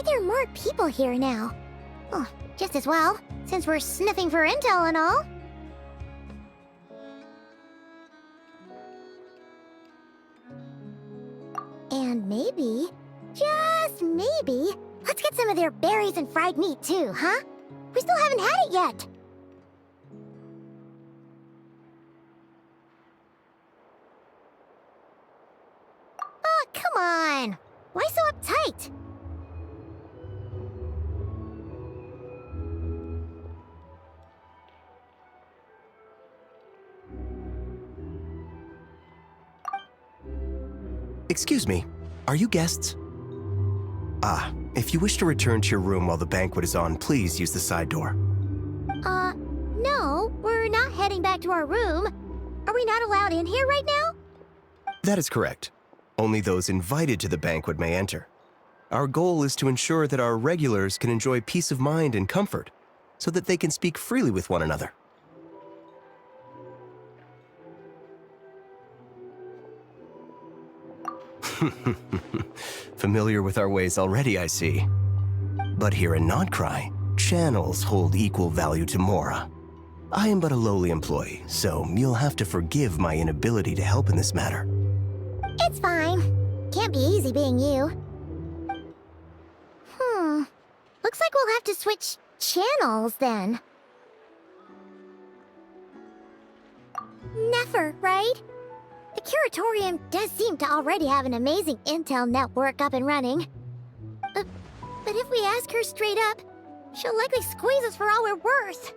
there are more people here now? Oh, just as well, since we're sniffing for intel and all. And maybe, just maybe, let's get some of their berries and fried meat too, huh? We still haven't had it yet. Oh, come on! Why so uptight? Excuse me, are you guests? If you wish to return to your room while the banquet is on, please use the side door. No, we're not heading back to our room. Are we not allowed in here right now? That is correct. Only those invited to the banquet may enter. Our goal is to ensure that our regulars can enjoy peace of mind and comfort, so that they can speak freely with one another. Familiar with our ways already, I see. But here in Nodcry, channels hold equal value to Mora. I am but a lowly employee, so you'll have to forgive my inability to help in this matter. It's fine. Can't be easy being you. Looks like we'll have to switch channels then. Never, right? The Curatorium does seem to already have an amazing intel network up and running. But if we ask her straight up, she'll likely squeeze us for all we're worth.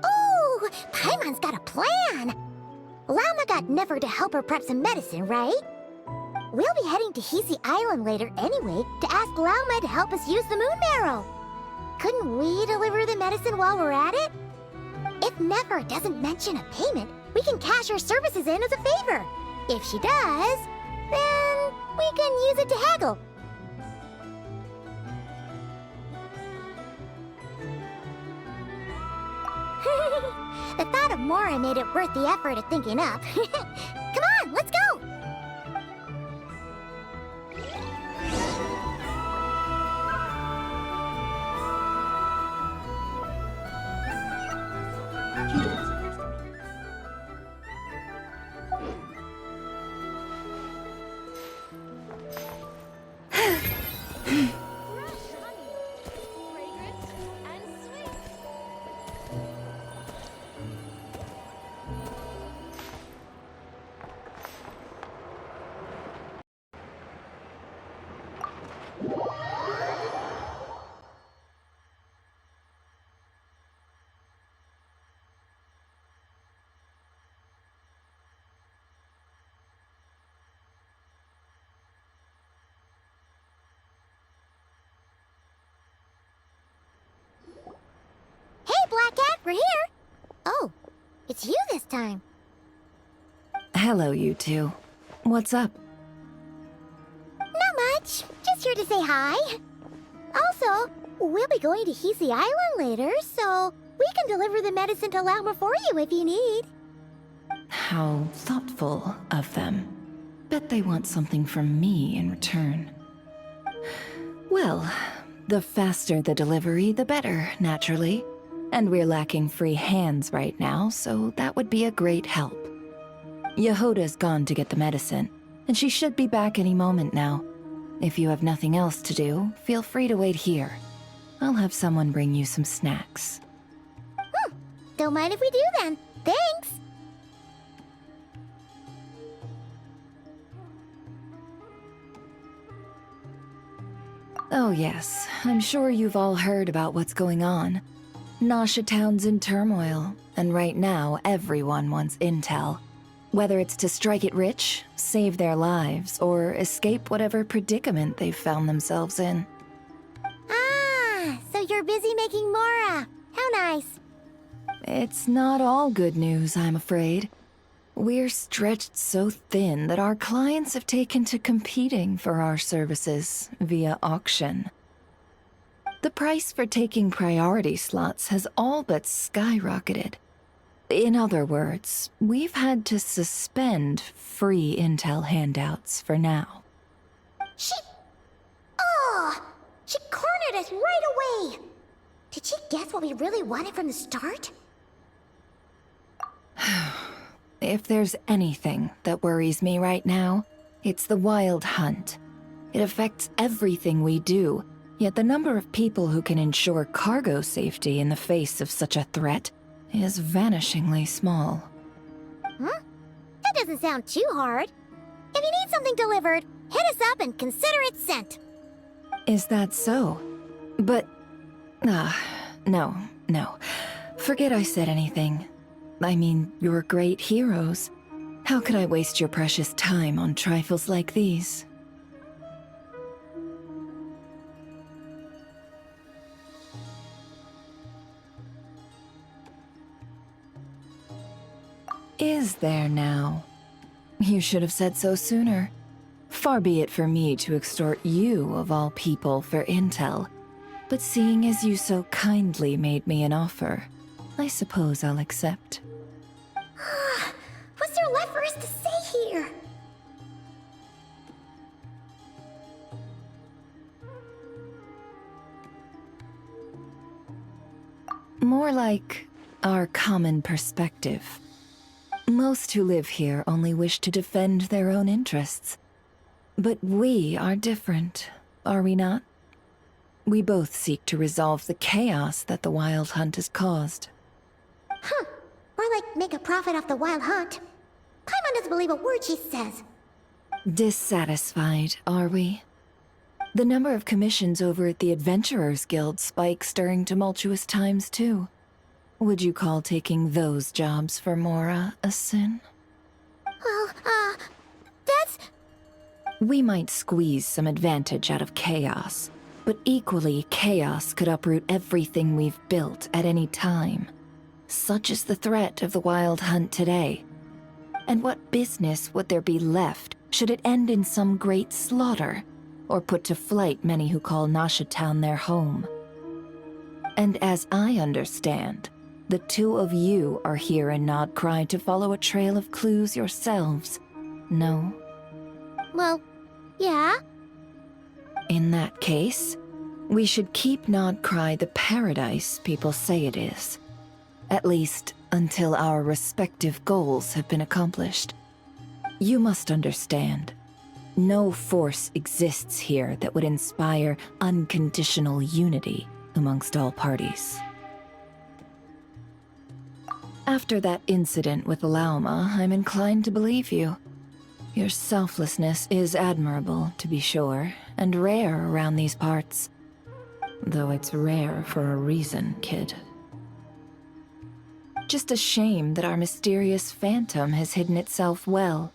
Ooh, Paimon's got a plan! Llama got Never to help her prep some medicine, right? We'll be heading to Hisi Island later anyway to ask Llama to help us use the moon marrow. Couldn't we deliver the medicine while we're at it? If Never doesn't mention a payment, we can cash our services in as a favor. If she does, then we can use it to haggle. The thought of Mora made it worth the effort of thinking up. Come on, let's go! Black Cat, we're here! Oh, it's you this time. Hello, you two. What's up? Not much. Just here to say hi. Also, we'll be going to Hisi Island later, so we can deliver the medicine to Llama for you if you need. How thoughtful of them. Bet they want something from me in return. Well, the faster the delivery, the better, naturally. And we're lacking free hands right now, so that would be a great help. Yehoda's gone to get the medicine, and she should be back any moment now. If you have nothing else to do, feel free to wait here. I'll have someone bring you some snacks. Don't mind if we do then. Thanks! Oh yes, I'm sure you've all heard about what's going on. Nasha Town's in turmoil, and right now everyone wants intel. Whether it's to strike it rich, save their lives, or escape whatever predicament they've found themselves in. Ah, so you're busy making Mora. How nice. It's not all good news, I'm afraid. We're stretched so thin that our clients have taken to competing for our services via auction. The price for taking priority slots has all but skyrocketed. In other words, we've had to suspend free intel handouts for now. She... Oh! She cornered us right away! Did she guess what we really wanted from the start? If there's anything that worries me right now, it's the Wild Hunt. It affects everything we do, yet the number of people who can ensure cargo safety in the face of such a threat is vanishingly small. Huh? That doesn't sound too hard. If you need something delivered, hit us up and consider it sent. Is that so? But... no. Forget I said anything. I mean, you're great heroes. How could I waste your precious time on trifles like these? Is there now? You should have said so sooner. Far be it for me to extort you, of all people, for intel. But seeing as you so kindly made me an offer, I suppose I'll accept. What's there left for us to say here? More like our common perspective. Most who live here only wish to defend their own interests. But we are different, are we not? We both seek to resolve the chaos that the Wild Hunt has caused. Huh. Or like make a profit off the Wild Hunt. Paimon doesn't believe a word she says. Dissatisfied, are we? The number of commissions over at the Adventurers Guild spikes during tumultuous times, too. Would you call taking those jobs for Mora a sin? Well, that's... We might squeeze some advantage out of chaos, but equally, chaos could uproot everything we've built at any time. Such is the threat of the Wild Hunt today. And what business would there be left should it end in some great slaughter, or put to flight many who call Nasha Town their home? And as I understand, the two of you are here in Nodcry to follow a trail of clues yourselves, no? Well, yeah. In that case, we should keep Nodcry the paradise people say it is. At least, until our respective goals have been accomplished. You must understand, no force exists here that would inspire unconditional unity amongst all parties. After that incident with Lauma, I'm inclined to believe you. Your selflessness is admirable, to be sure, and rare around these parts. Though it's rare for a reason, kid. Just a shame that our mysterious phantom has hidden itself well.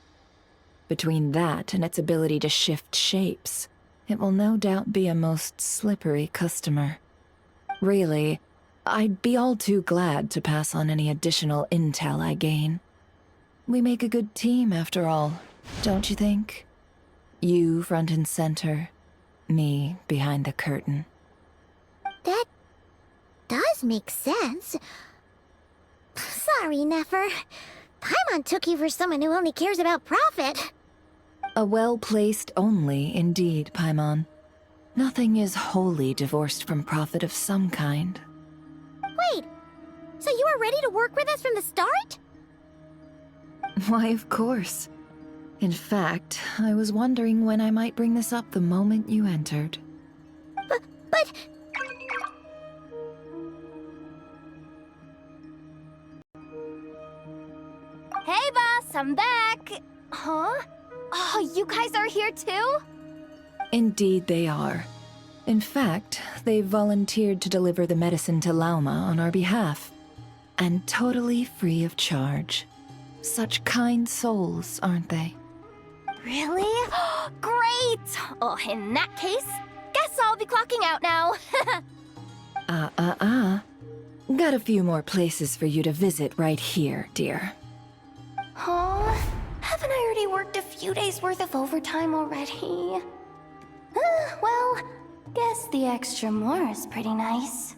Between that and its ability to shift shapes, it will no doubt be a most slippery customer. Really, I'd be all too glad to pass on any additional intel I gain. We make a good team, after all, don't you think? You front and center, me behind the curtain. That does make sense. Sorry, Nefer. Paimon took you for someone who only cares about profit. A well-placed only, indeed, Paimon. Nothing is wholly divorced from profit of some kind. Wait, so you were ready to work with us from the start? Why, of course. In fact, I was wondering when I might bring this up the moment you entered. But... Hey, boss, I'm back! Huh? Oh, you guys are here too? Indeed they are. In fact, they've volunteered to deliver the medicine to Lauma on our behalf. And totally free of charge. Such kind souls, aren't they? Really? Great! Oh, in that case, guess I'll be clocking out now. Got a few more places for you to visit right here, dear. Huh? Haven't I already worked a few days worth of overtime already? Well, guess the extra more is pretty nice.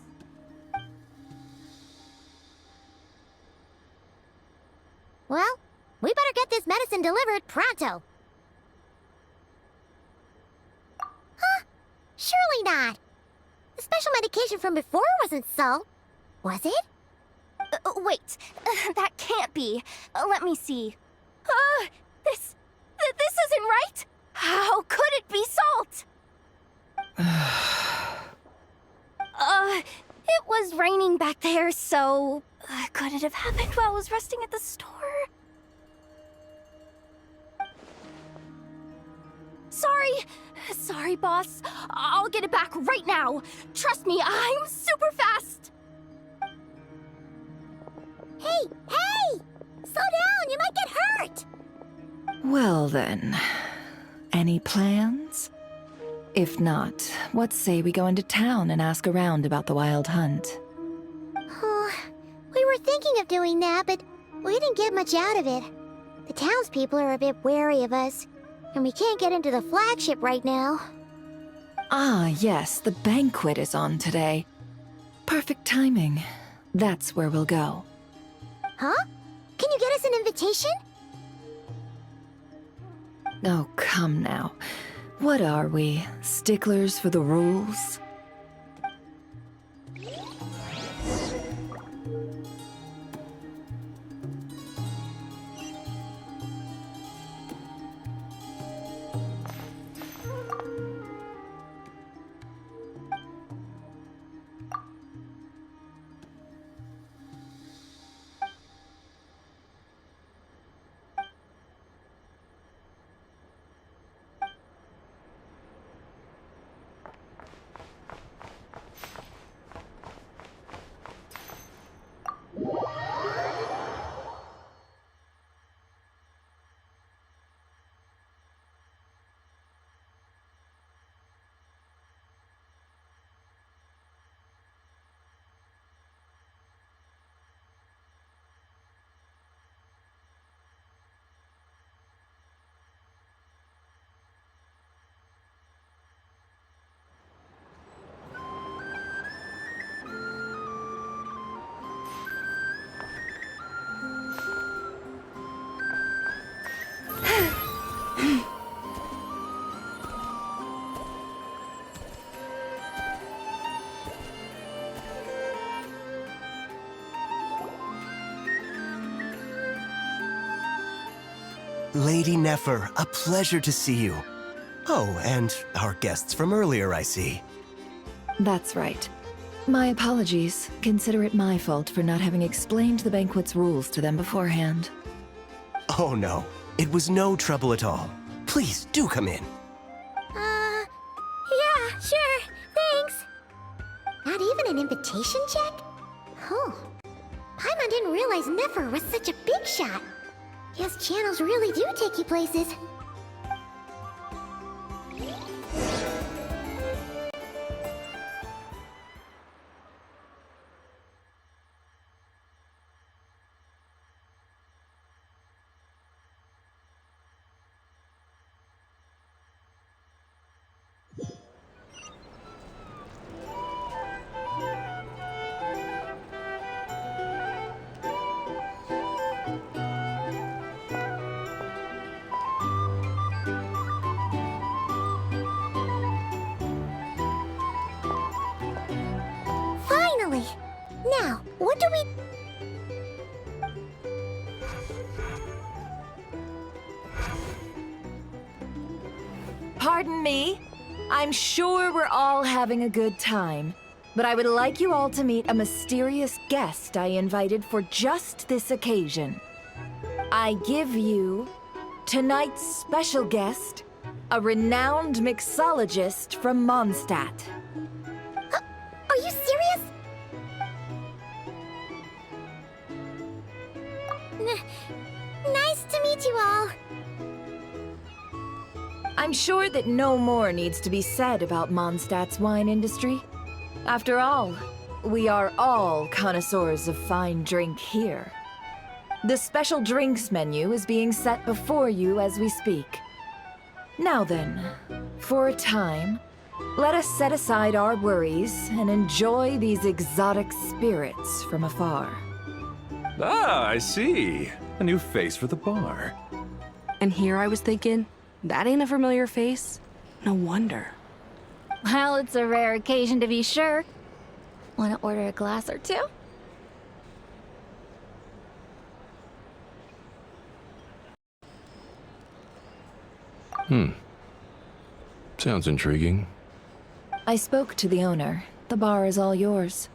this medicine delivered pronto. Huh? Surely not. The special medication from before wasn't salt, was it? Wait, that can't be. Let me see. This isn't right. How could it be salt? It was raining back there, so could it have happened while I was resting at the store? Sorry, boss. I'll get it back right now. Trust me, I'm super fast. Hey! Slow down, you might get hurt! Well then, any plans? If not, what say we go into town and ask around about the wild hunt? Oh, we were thinking of doing that, but we didn't get much out of it. The townspeople are a bit wary of us, and we can't get into the flagship right now. Ah, yes, the banquet is on today. Perfect timing. That's where we'll go. Huh? Can you get us an invitation? Oh, come now. What are we, sticklers for the rules? Lady Nefer, a pleasure to see you. Oh, and our guests from earlier, I see. That's right. My apologies. Consider it my fault for not having explained the banquet's rules to them beforehand. Oh no, it was no trouble at all. Please, do come in. Yeah, sure, thanks. Not even an invitation check? Oh. Paimon didn't realize Nefer was such a big shot. Yes, channels really do take you places. Finally! Now, what do we... Pardon me? I'm sure we're all having a good time, but I would like you all to meet a mysterious guest I invited for just this occasion. I give you tonight's special guest, a renowned mixologist from Mondstadt. Are you serious? Nice to meet you all. I'm sure that no more needs to be said about Mondstadt's wine industry. After all, we are all connoisseurs of fine drink here. The special drinks menu is being set before you as we speak. Now then, for a time, let us set aside our worries and enjoy these exotic spirits from afar. Ah, I see. A new face for the bar. And here I was thinking, that ain't a familiar face. No wonder. Well, it's a rare occasion to be sure. Want to order a glass or two? Sounds intriguing. I spoke to the owner. The bar is all yours.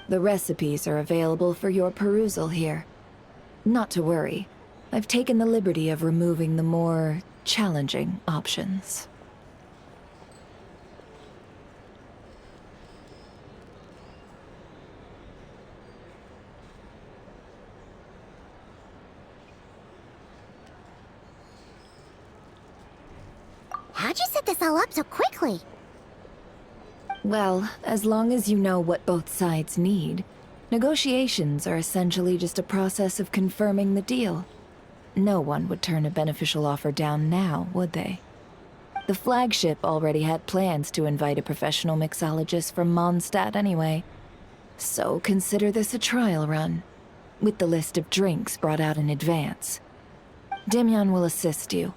The recipes are available for your perusal here. Not to worry. I've taken the liberty of removing the more challenging options. How'd you set this all up so quickly? Well, as long as you know what both sides need, negotiations are essentially just a process of confirming the deal. No one would turn a beneficial offer down now, would they? The flagship already had plans to invite a professional mixologist from Mondstadt anyway. So consider this a trial run, with the list of drinks brought out in advance. Demyon will assist you.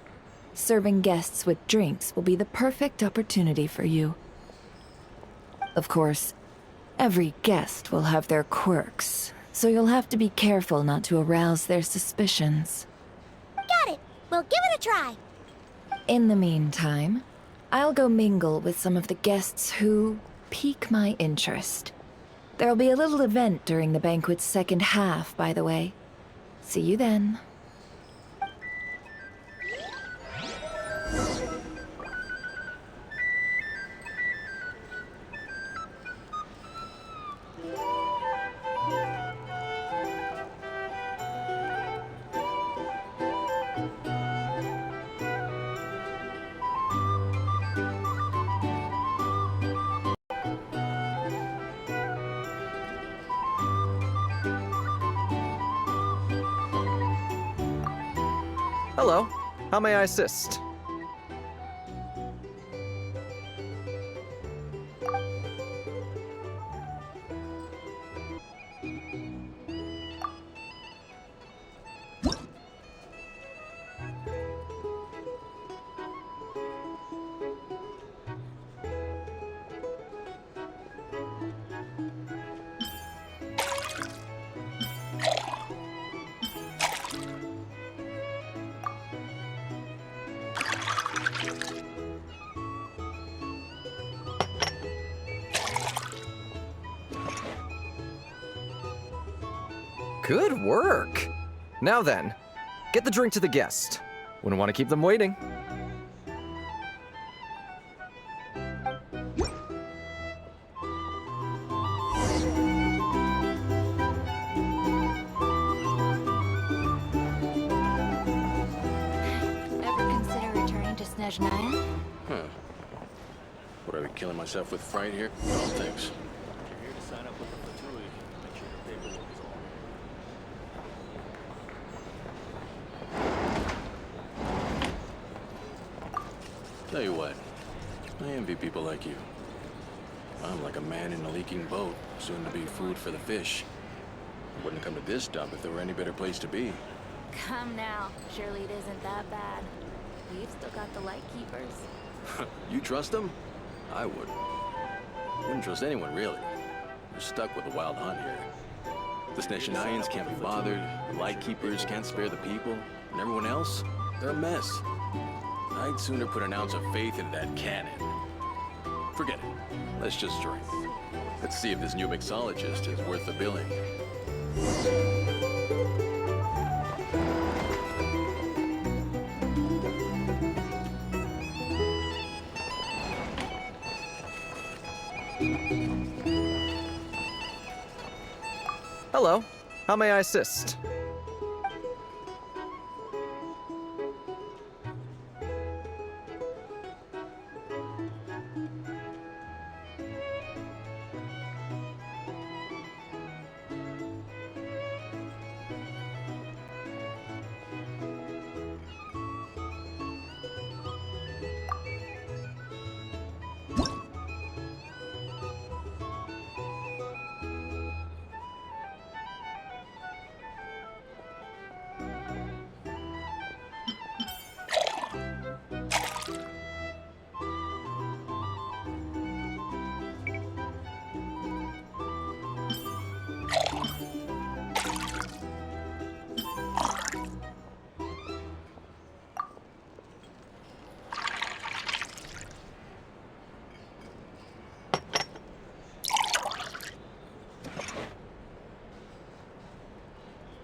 Serving guests with drinks will be the perfect opportunity for you. Of course, every guest will have their quirks, so you'll have to be careful not to arouse their suspicions. Got it. We'll give it a try. In the meantime, I'll go mingle with some of the guests who pique my interest. There'll be a little event during the banquet's second half, by the way. See you then. Hello. How may I assist? Good work! Now then, get the drink to the guest. Wouldn't want to keep them waiting. Ever consider returning to Snezhnaya? Huh. Would I be killing myself with fright here? No, thanks. You're here to sign up with the Fatui. Make sure your paperwork is all. Tell you what, I envy people like you. I'm like a man in a leaking boat, soon to be food for the fish. I wouldn't come to this dump if there were any better place to be. Come now. Surely it isn't that bad. We've still got the light keepers. You trust them? I would. Wouldn't trust anyone, really. We're stuck with the wild hunt here. The Snezhnayans can't be bothered, the Lightkeepers can't spare the people, and everyone else, they're a mess. I'd sooner put an ounce of faith in that cannon. Forget it. Let's just drink. Let's see if this new mixologist is worth the billing. Hello. How may I assist?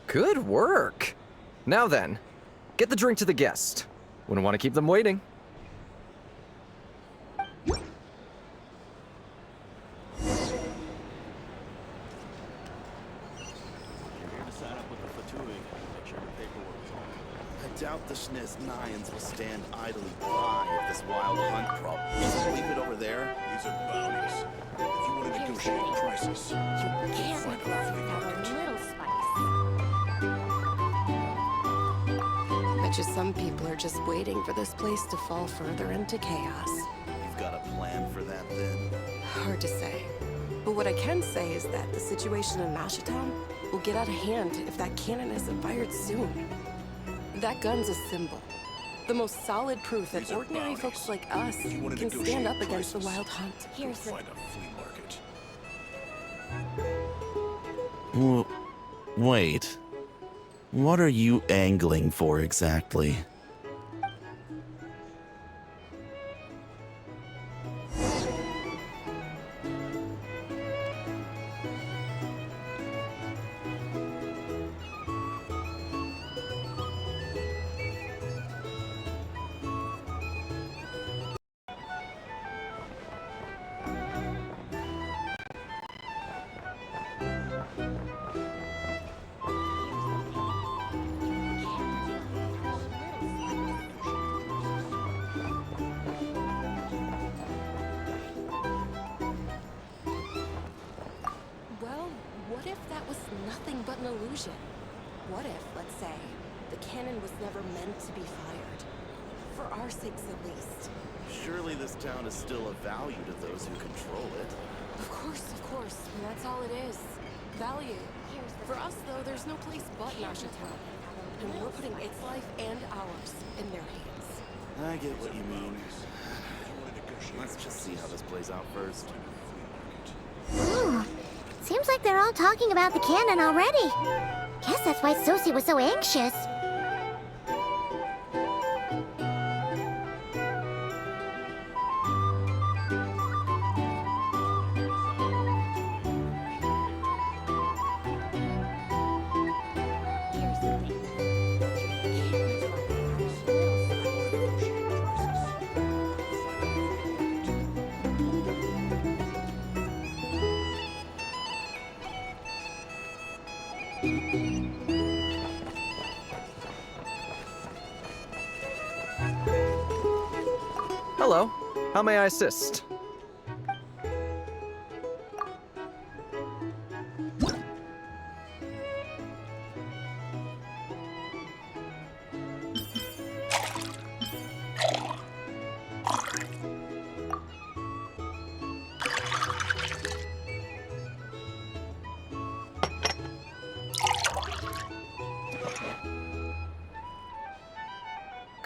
Good work. Now then, get the drink to the guest. Wouldn't want to keep them waiting. I doubt the Nayans will stand idly by if this wild hunt problem. Just leave it over there. These are bounties. If you want to negotiate prices, You can't find look a flea without a market. little spice. Bet you some people are just waiting for this place to fall further into chaos. You've got a plan for that, then? Hard to say. But what I can say is that the situation in Mashatown will get out of hand if that cannon isn't fired soon. That gun's a symbol. The most solid proof that These are ordinary bounties. folks like us If you want to can stand negotiate up against the prices, wild hunt. Here's the find a flea market. Wait. What are you angling for exactly? Well, what if that was nothing but an illusion? What if, let's say, the cannon was never meant to be fired? For our sakes at least. Surely this town is still of value to those who control it. Of course, and that's all it is. Value. For us, though, there's no place but Mashatown. And we're putting its life and ours in their hands. I get what you mean. Let's just see how this plays out first. Ooh, seems like they're all talking about the cannon already. Guess that's why Sosie was so anxious. Hello. How may I assist?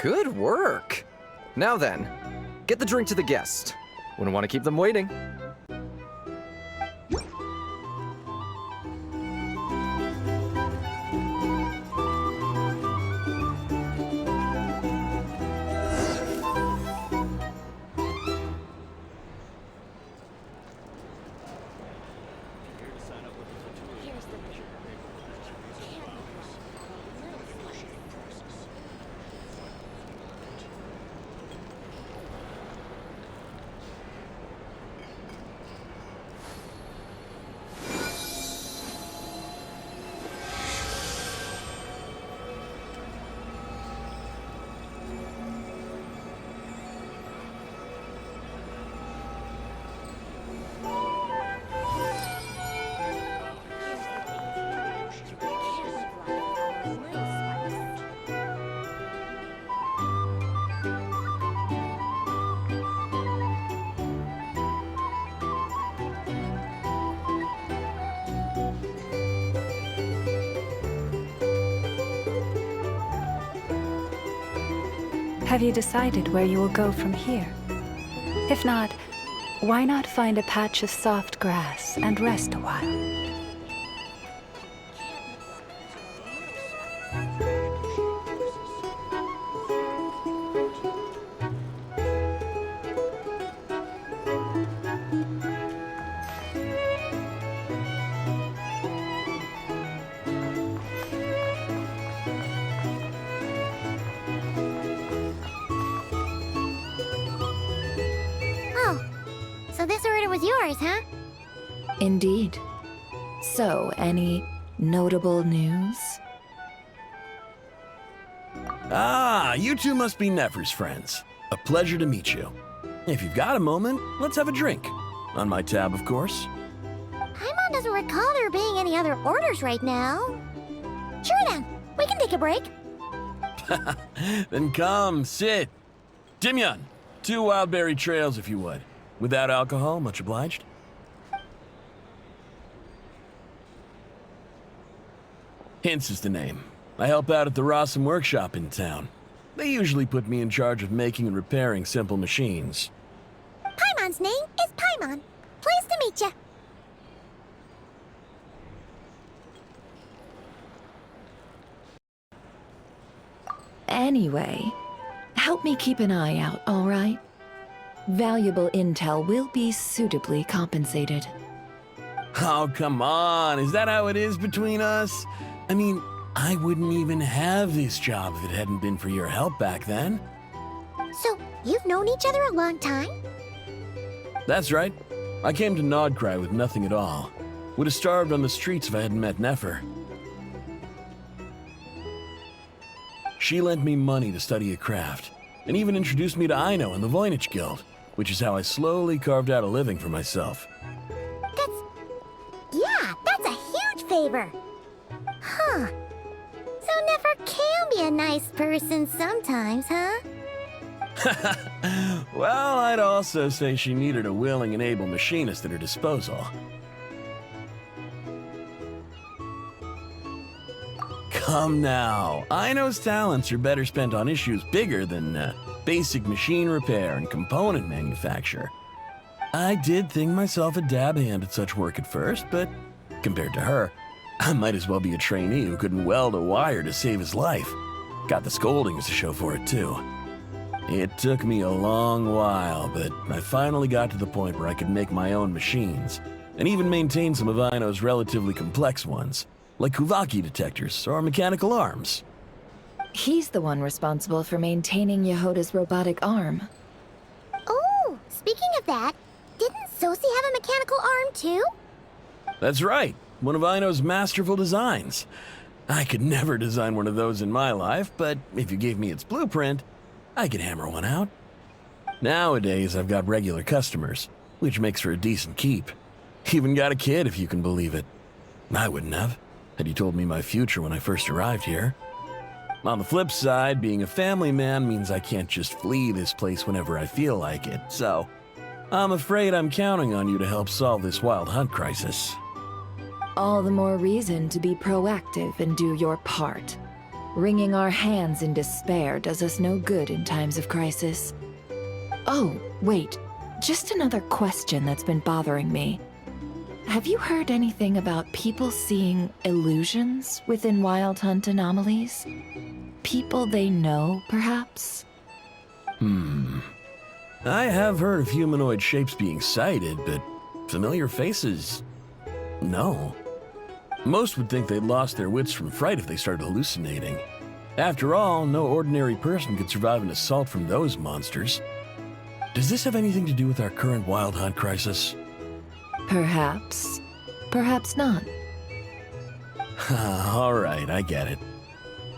Good work. Now then, get the drink to the guest. Wouldn't want to keep them waiting. Have you decided where you will go from here? If not, why not find a patch of soft grass and rest a while? is yours, huh? Indeed. So, any notable news? Ah, you two must be Nefer's friends. A pleasure to meet you. If you've got a moment, let's have a drink. On my tab, of course. Paimon doesn't recall there being any other orders right now. Sure then, we can take a break. Then come, sit. Dimyon, 2 wildberry trails if you would. Without alcohol, much obliged. Hints is the name. I help out at the Rossum workshop in town. They usually put me in charge of making and repairing simple machines. Paimon's name is Paimon. Pleased to meet you. Anyway, help me keep an eye out, all right? Valuable intel will be suitably compensated. Oh, come on. Is that how it is between us? I mean, I wouldn't even have this job if it hadn't been for your help back then. So, you've known each other a long time? That's right. I came to Nodcry with nothing at all. Would have starved on the streets if I hadn't met Nefer. She lent me money to study a craft, and even introduced me to Aino and the Voynich Guild, which is how I slowly carved out a living for myself. That's a huge favor. Huh. So Nefer can be a nice person sometimes, huh? Well, I'd also say she needed a willing and able machinist at her disposal. Come now. Aino's talents are better spent on issues bigger than basic machine repair and component manufacture. I did think myself a dab hand at such work at first, but compared to her, I might as well be a trainee who couldn't weld a wire to save his life. Got the scoldings to show for it, too. It took me a long while, but I finally got to the point where I could make my own machines, and even maintain some of Aino's relatively complex ones, like Kuvaki detectors or mechanical arms. He's the one responsible for maintaining Yehoda's robotic arm. Oh, speaking of that, didn't Sosi have a mechanical arm too? That's right, one of Aino's masterful designs. I could never design one of those in my life, but if you gave me its blueprint, I could hammer one out. Nowadays, I've got regular customers, which makes for a decent keep. Even got a kid, if you can believe it. I wouldn't have, had you told me my future when I first arrived here. On the flip side, being a family man means I can't just flee this place whenever I feel like it, so I'm afraid I'm counting on you to help solve this wild hunt crisis. All the more reason to be proactive and do your part. Wringing our hands in despair does us no good in times of crisis. Oh, wait. Just another question that's been bothering me. Have you heard anything about people seeing illusions within Wild Hunt anomalies? People they know, perhaps? I have heard of humanoid shapes being sighted, but familiar faces? No. Most would think they'd lost their wits from fright if they started hallucinating. After all, no ordinary person could survive an assault from those monsters. Does this have anything to do with our current Wild Hunt crisis? Perhaps. Perhaps not. All right, I get it.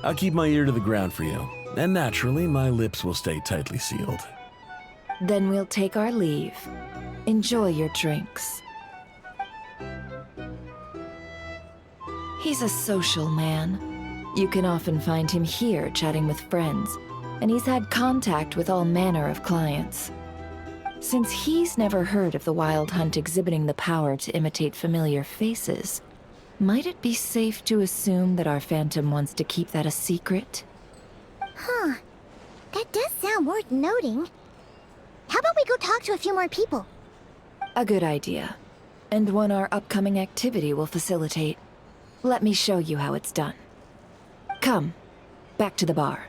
I'll keep my ear to the ground for you, and naturally, my lips will stay tightly sealed. Then we'll take our leave. Enjoy your drinks. He's a social man. You can often find him here chatting with friends, and he's had contact with all manner of clients. Since he's never heard of the Wild Hunt exhibiting the power to imitate familiar faces, might it be safe to assume that our Phantom wants to keep that a secret? Huh. That does sound worth noting. How about we go talk to a few more people? A good idea. And one our upcoming activity will facilitate. Let me show you how it's done. Come, back to the bar.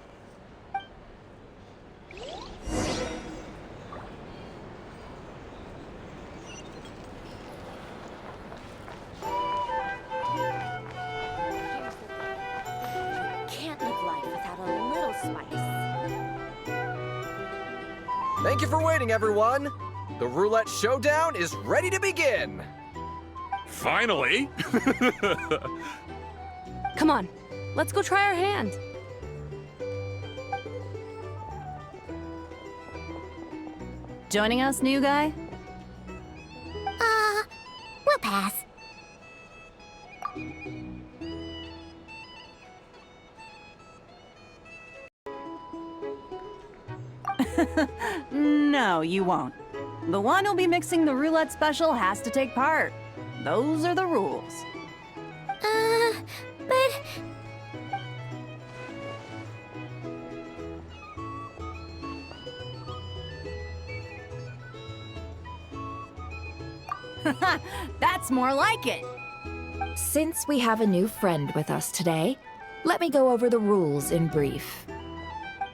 Can't live life without a little spice. Thank you for waiting, everyone! The roulette showdown is ready to begin! Finally! Come on, let's go try our hand. Joining us, new guy? We'll pass. No, you won't. The one who'll be mixing the roulette special has to take part. Those are the rules. But... That's more like it. Since we have a new friend with us today, let me go over the rules in brief.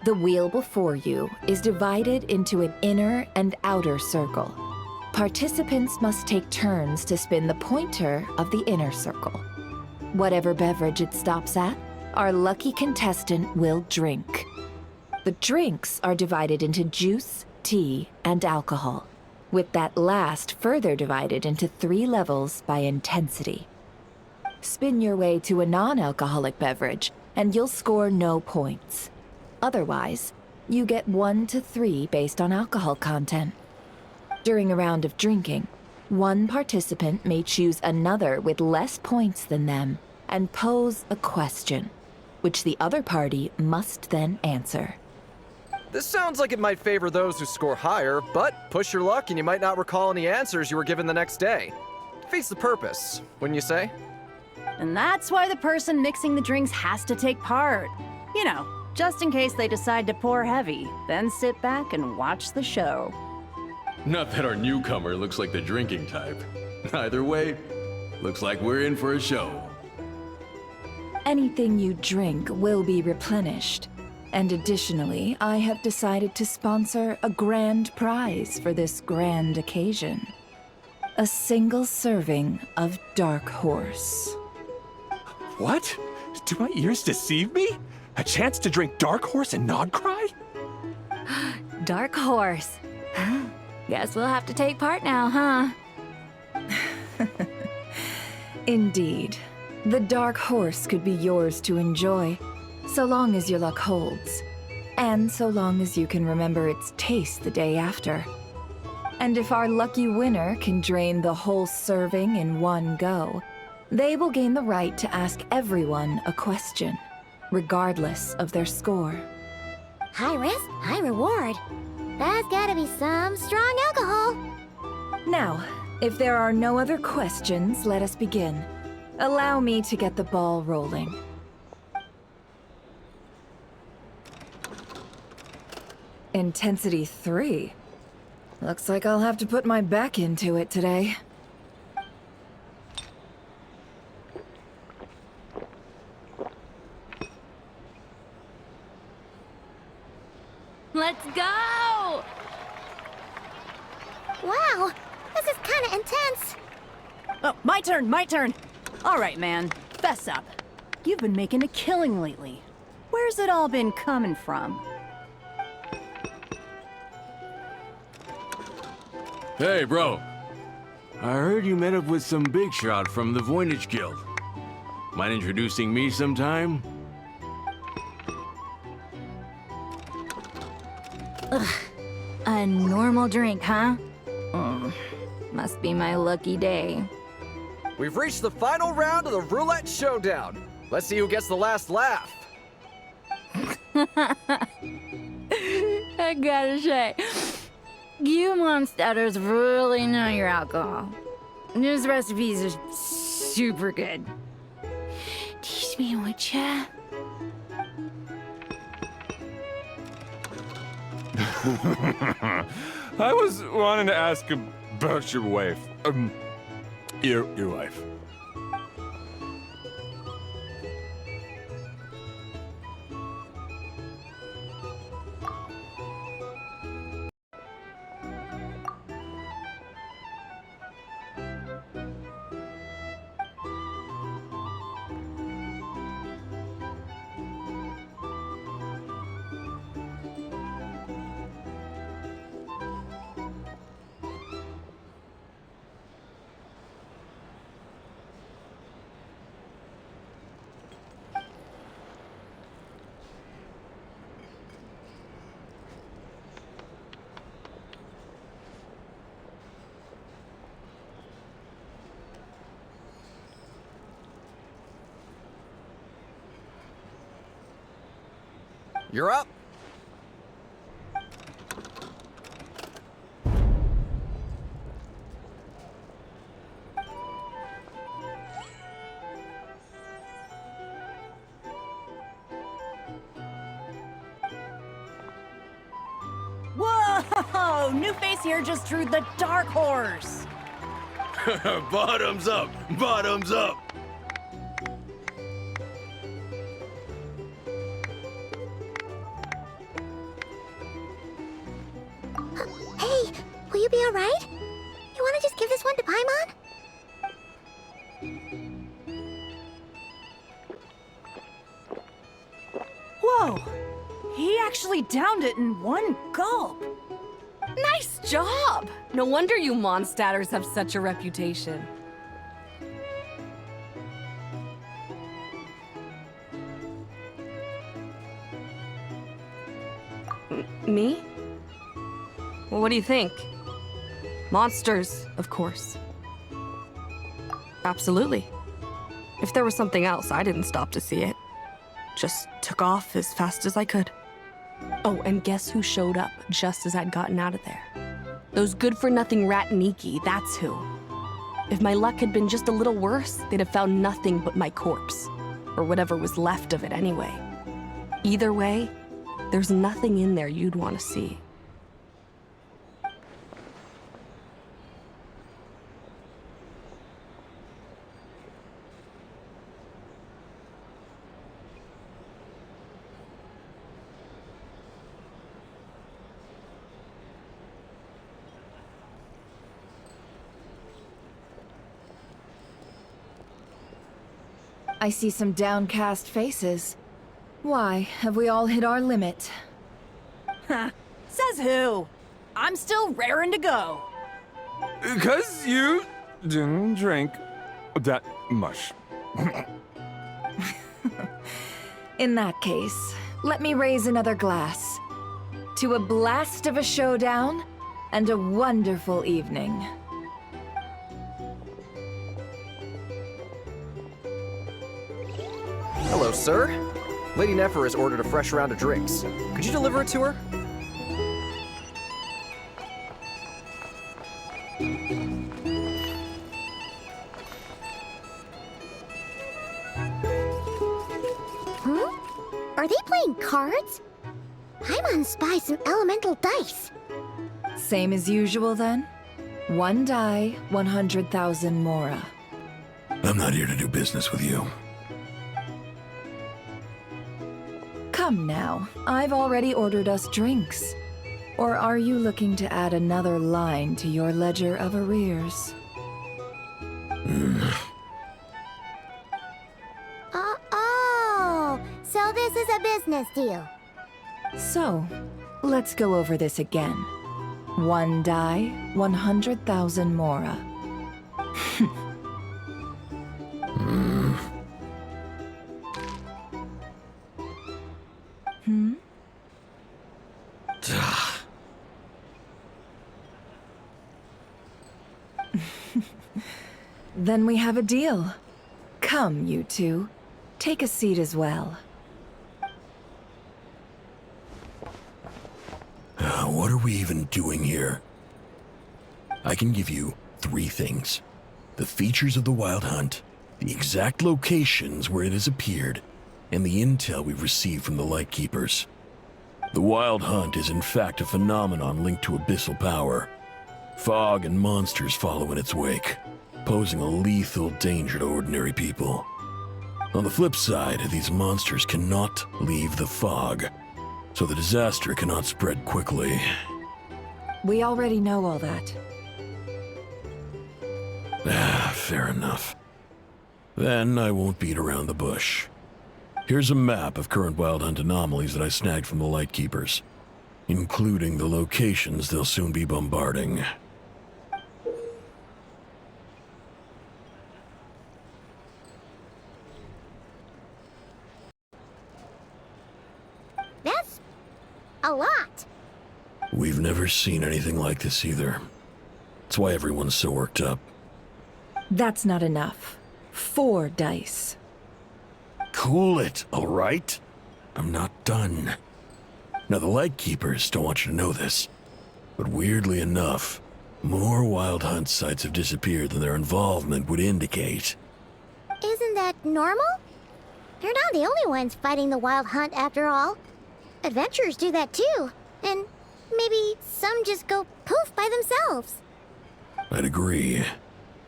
The wheel before you is divided into an inner and outer circle. Participants must take turns to spin the pointer of the inner circle. Whatever beverage it stops at, our lucky contestant will drink. The drinks are divided into juice, tea, and alcohol, with that last further divided into 3 levels by intensity. Spin your way to a non-alcoholic beverage, and you'll score no points. Otherwise, you get 1 to 3 based on alcohol content. During a round of drinking, one participant may choose another with less points than them and pose a question, which the other party must then answer. This sounds like it might favor those who score higher, but push your luck and you might not recall any answers you were given the next day. Defeats the purpose, wouldn't you say? And that's why the person mixing the drinks has to take part. You know, just in case they decide to pour heavy, then sit back and watch the show. Not that our newcomer looks like the drinking type. Either way, looks like we're in for a show. Anything you drink will be replenished. And additionally, I have decided to sponsor a grand prize for this grand occasion. A single serving of Dark Horse. What? Do my ears deceive me? A chance to drink Dark Horse and not cry? Dark Horse. Guess we'll have to take part now, huh? Indeed. The Dark Horse could be yours to enjoy, so long as your luck holds, and so long as you can remember its taste the day after. And if our lucky winner can drain the whole serving in one go, they will gain the right to ask everyone a question, regardless of their score. High risk, high reward. That's gotta be some strong alcohol. Now, if there are no other questions, let us begin. Allow me to get the ball rolling. Intensity 3. Looks like I'll have to put my back into it today. Let's go! Wow, this is kinda intense. Oh, my turn. All right, man, fess up. You've been making a killing lately. Where's it all been coming from? Hey, bro. I heard you met up with some big shot from the Voynich Guild. Mind introducing me sometime? A normal drink, huh? Must be my lucky day. We've reached the final round of the roulette showdown. Let's see who gets the last laugh. I gotta say, you monsters really know your alcohol. These recipes are super good. Teach me, would ya? I was wanting to ask about your wife. Your wife. You're up. Whoa! New face here just drew the dark horse. Bottoms up! Bottoms up! Hey, will you be alright? You wanna just give this one to Paimon? Whoa! He actually downed it in one gulp. Nice job! No wonder you Mondstadters have such a reputation. Me? Well, what do you think? Monsters, of course. Absolutely. If there was something else, I didn't stop to see it. Just took off as fast as I could. Oh, and guess who showed up just as I'd gotten out of there? Those good-for-nothing Rataniki, that's who. If my luck had been just a little worse, they'd have found nothing but my corpse. Or whatever was left of it anyway. Either way, there's nothing in there you'd want to see. I see some downcast faces. Why, have we all hit our limit? Says who? I'm still raring to go. 'Cause you didn't drink that much. In that case, let me raise another glass. To a blast of a showdown and a wonderful evening. Hello, sir. Lady Nefer has ordered a fresh round of drinks. Could you deliver it to her? Are they playing cards? Paimon spies some elemental dice. Same as usual then? One die, 100,000 mora. I'm not here to do business with you. Come now, I've already ordered us drinks. Or are you looking to add another line to your ledger of arrears? Oh, so this is a business deal. So, let's go over this again. One die, 100,000 mora. Then we have a deal. Come, you two. Take a seat as well. What are we even doing here? I can give you 3 things. The features of the Wild Hunt, the exact locations where it has appeared, and the intel we've received from the Lightkeepers. The Wild Hunt is in fact a phenomenon linked to abyssal power. Fog and monsters follow in its wake, posing a lethal danger to ordinary people. On the flip side, these monsters cannot leave the fog, so the disaster cannot spread quickly. We already know all that. Fair enough. Then I won't beat around the bush. Here's a map of current Wild Hunt anomalies that I snagged from the Lightkeepers, including the locations they'll soon be bombarding. That's a lot. We've never seen anything like this either. That's why everyone's so worked up. That's not enough. 4 dice. Cool it, all right? I'm not done. Now, the Lightkeepers don't want you to know this, but weirdly enough, more Wild Hunt sites have disappeared than their involvement would indicate. Isn't that normal? They're not the only ones fighting the Wild Hunt after all. Adventurers do that too. And maybe some just go poof by themselves. I'd agree.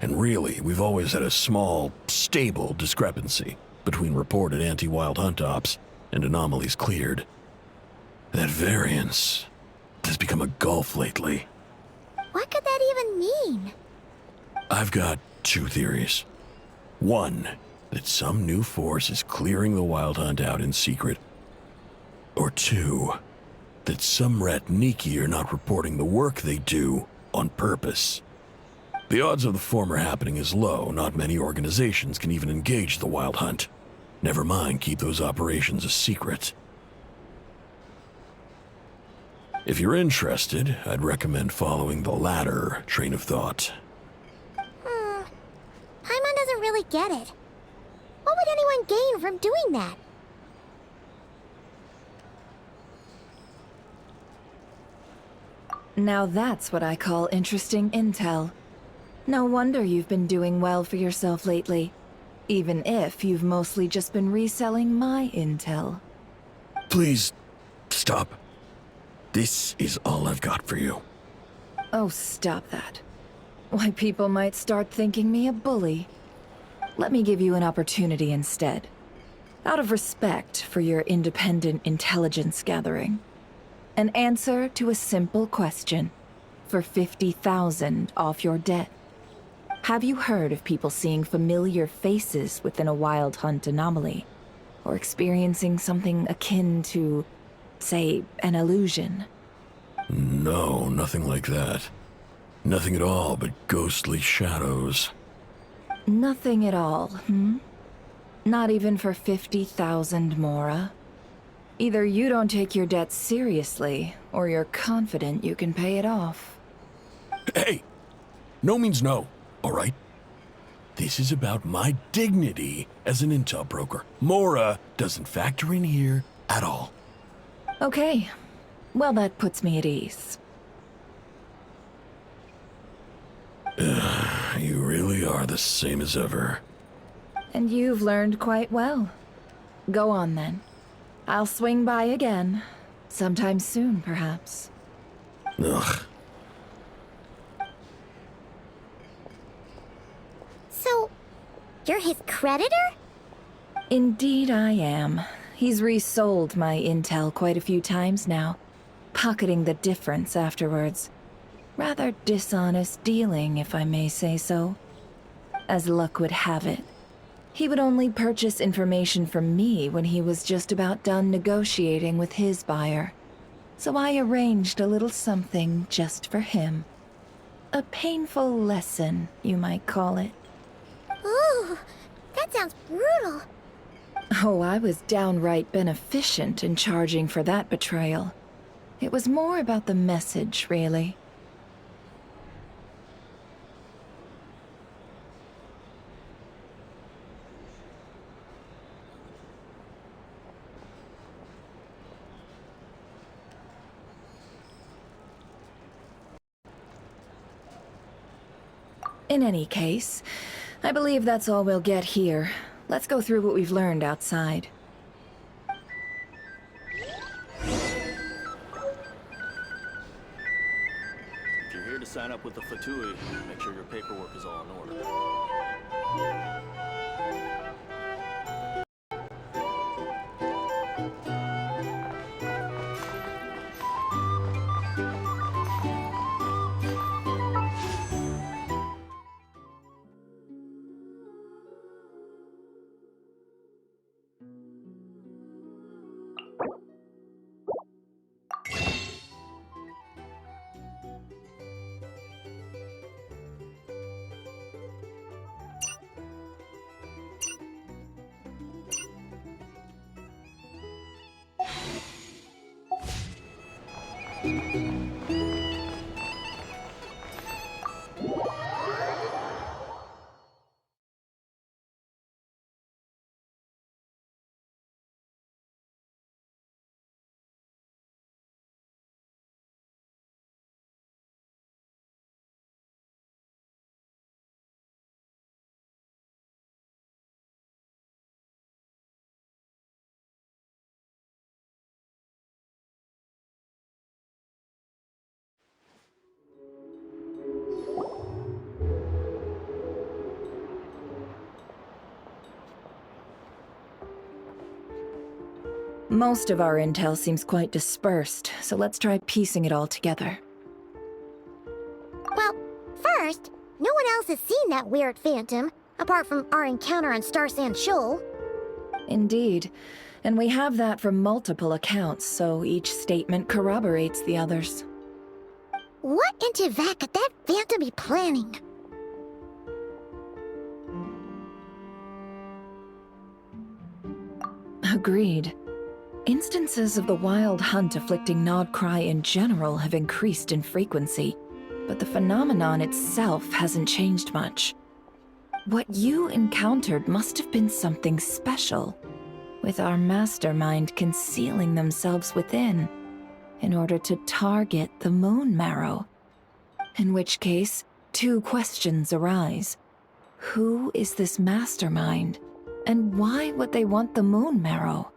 And really, we've always had a small, stable discrepancy between reported anti-Wild Hunt ops and anomalies cleared. That variance has become a gulf lately. What could that even mean? I've got two theories. One, that some new force is clearing the Wild Hunt out in secret. Or two, that some Ratniki are not reporting the work they do on purpose. The odds of the former happening is low. Not many organizations can even engage the Wild Hunt. Never mind keep those operations a secret. If you're interested, I'd recommend following the latter train of thought. Paimon doesn't really get it. What would anyone gain from doing that? Now that's what I call interesting intel. No wonder you've been doing well for yourself lately. Even if you've mostly just been reselling my intel. Please, stop. This is all I've got for you. Oh, stop that. Why, people might start thinking me a bully. Let me give you an opportunity instead. Out of respect for your independent intelligence gathering. An answer to a simple question. For 50,000 off your debt. Have you heard of people seeing familiar faces within a Wild Hunt anomaly? Or experiencing something akin to, say, an illusion? No, nothing like that. Nothing at all but ghostly shadows. Nothing at all, hmm? Not even for 50,000 Mora? Either you don't take your debt seriously, or you're confident you can pay it off. Hey! No means no, all right? This is about my dignity as an intel broker. Mora doesn't factor in here at all. Okay. Well, that puts me at ease. You really are the same as ever. And you've learned quite well. Go on, then. I'll swing by again. Sometime soon, perhaps. Ugh. So, you're his creditor? Indeed I am. He's resold my intel quite a few times now, pocketing the difference afterwards. Rather dishonest dealing, if I may say so. As luck would have it, he would only purchase information from me when he was just about done negotiating with his buyer. So I arranged a little something just for him. A painful lesson, you might call it. Ooh, that sounds brutal. Oh, I was downright beneficent in charging for that betrayal. It was more about the message, really. In any case, I believe that's all we'll get here. Let's go through what we've learned outside. If you're here to sign up with the Fatui, make sure your paperwork is all in order. Most of our intel seems quite dispersed, so let's try piecing it all together. Well, first, no one else has seen that weird phantom, apart from our encounter on Star Sand Shoal. Indeed. And we have that from multiple accounts, so each statement corroborates the others. What in Teyvat could that phantom be planning? Agreed. Instances of the wild hunt afflicting Nodcry in general have increased in frequency, but the phenomenon itself hasn't changed much. What you encountered must have been something special, with our mastermind concealing themselves within, in order to target the Moon Marrow. In which case, two questions arise. Who is this mastermind, and why would they want the Moon Marrow?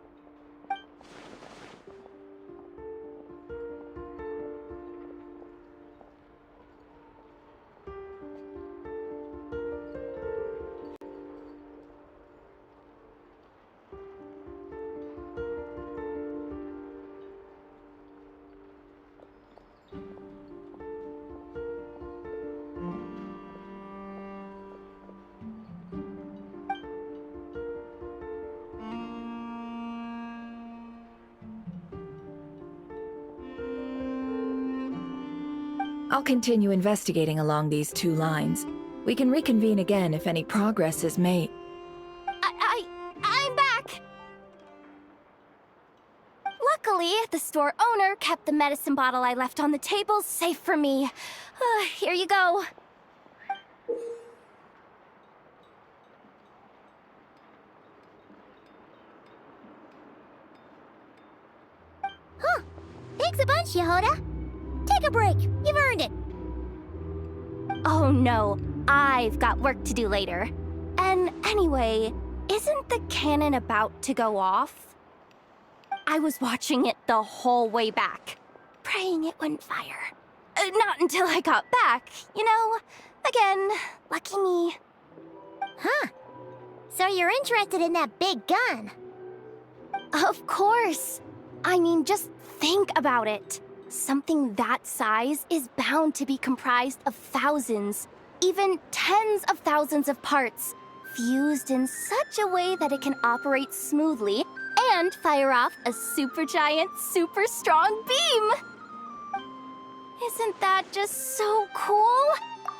I'll continue investigating along these two lines. We can reconvene again if any progress is made. I'm back! Luckily, the store owner kept the medicine bottle I left on the table safe for me. Here you go. Huh. Thanks a bunch, Yehoda. Take a break. You've earned it. Oh no, I've got work to do later. And anyway, isn't the cannon about to go off? I was watching it the whole way back, praying it wouldn't fire. Not until I got back, you know? Again, lucky me. Huh. So you're interested in that big gun? Of course. I mean, just think about it. Something that size is bound to be comprised of thousands, even tens of thousands of parts, fused in such a way that it can operate smoothly and fire off a supergiant, super strong beam! Isn't that just so cool?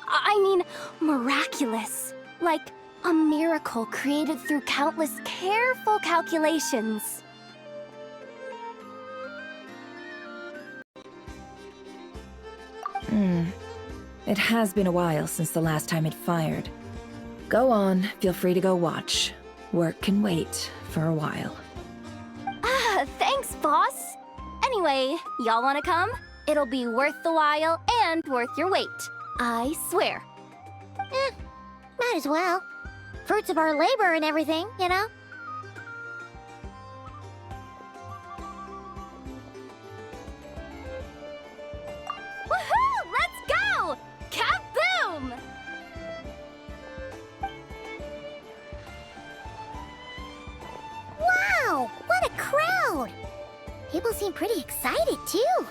I mean, miraculous. Like a miracle created through countless careful calculations. It has been a while since the last time it fired. Go on, feel free to go watch. Work can wait for a while. Thanks, boss. Anyway, y'all wanna come? It'll be worth the while and worth your wait. I swear. Might as well. Fruits of our labor and everything, you know? Woohoo! Let's go! Kaboom! Wow! What a crowd! People seem pretty excited, too.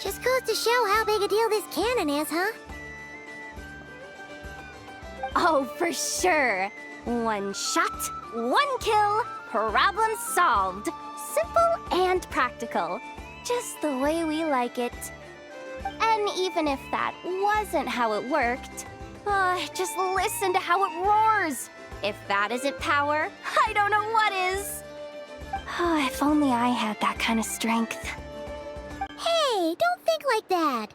Just goes to show how big a deal this cannon is, huh? Oh, for sure. One shot, one kill, problem solved. Simple and practical. Just the way we like it. And even if that wasn't how it worked, just listen to how it roars. If that isn't power, I don't know what is. If only I had that kind of strength. Hey, don't think like that.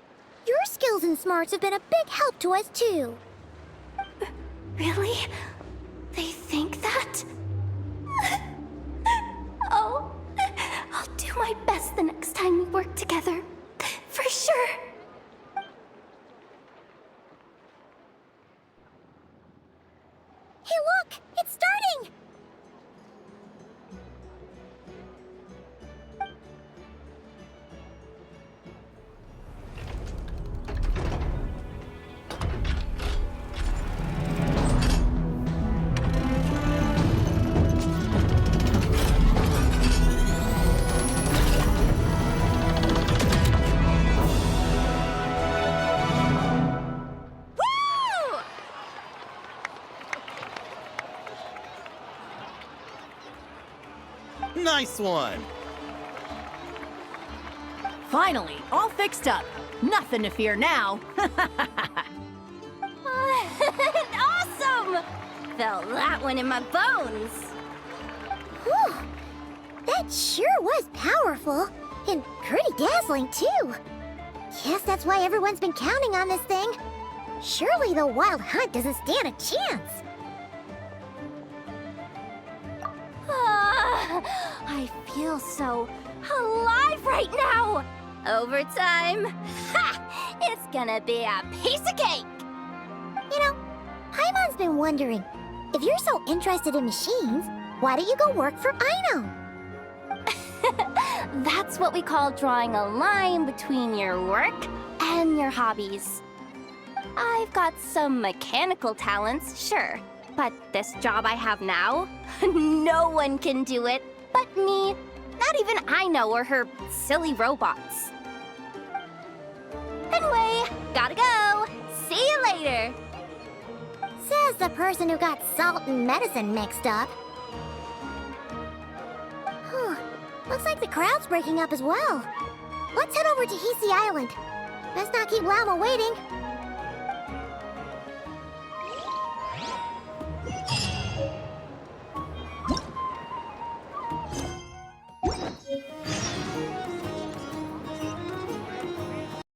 Your skills and smarts have been a big help to us, too. Really? They think that? Oh, I'll do my best the next time we work together. For sure. Hey, look! It's starting! Nice one! Finally, all fixed up. Nothing to fear now. Awesome! Felt that one in my bones. Whew. That sure was powerful. And pretty dazzling, too. Guess that's why everyone's been counting on this thing. Surely the wild hunt doesn't stand a chance. I feel so alive right now. Overtime. Ha! It's gonna be a piece of cake. You know, Paimon's been wondering, if you're so interested in machines, why don't you go work for Aino? That's what we call drawing a line between your work and your hobbies. I've got some mechanical talents, sure, but this job I have now, no one can do it but me. Not even Aino or her silly robots. Anyway, gotta go. See you later. Says the person who got salt and medicine mixed up. Looks like the crowd's breaking up as well. Let's head over to Hisi Island. Best not keep Llama waiting.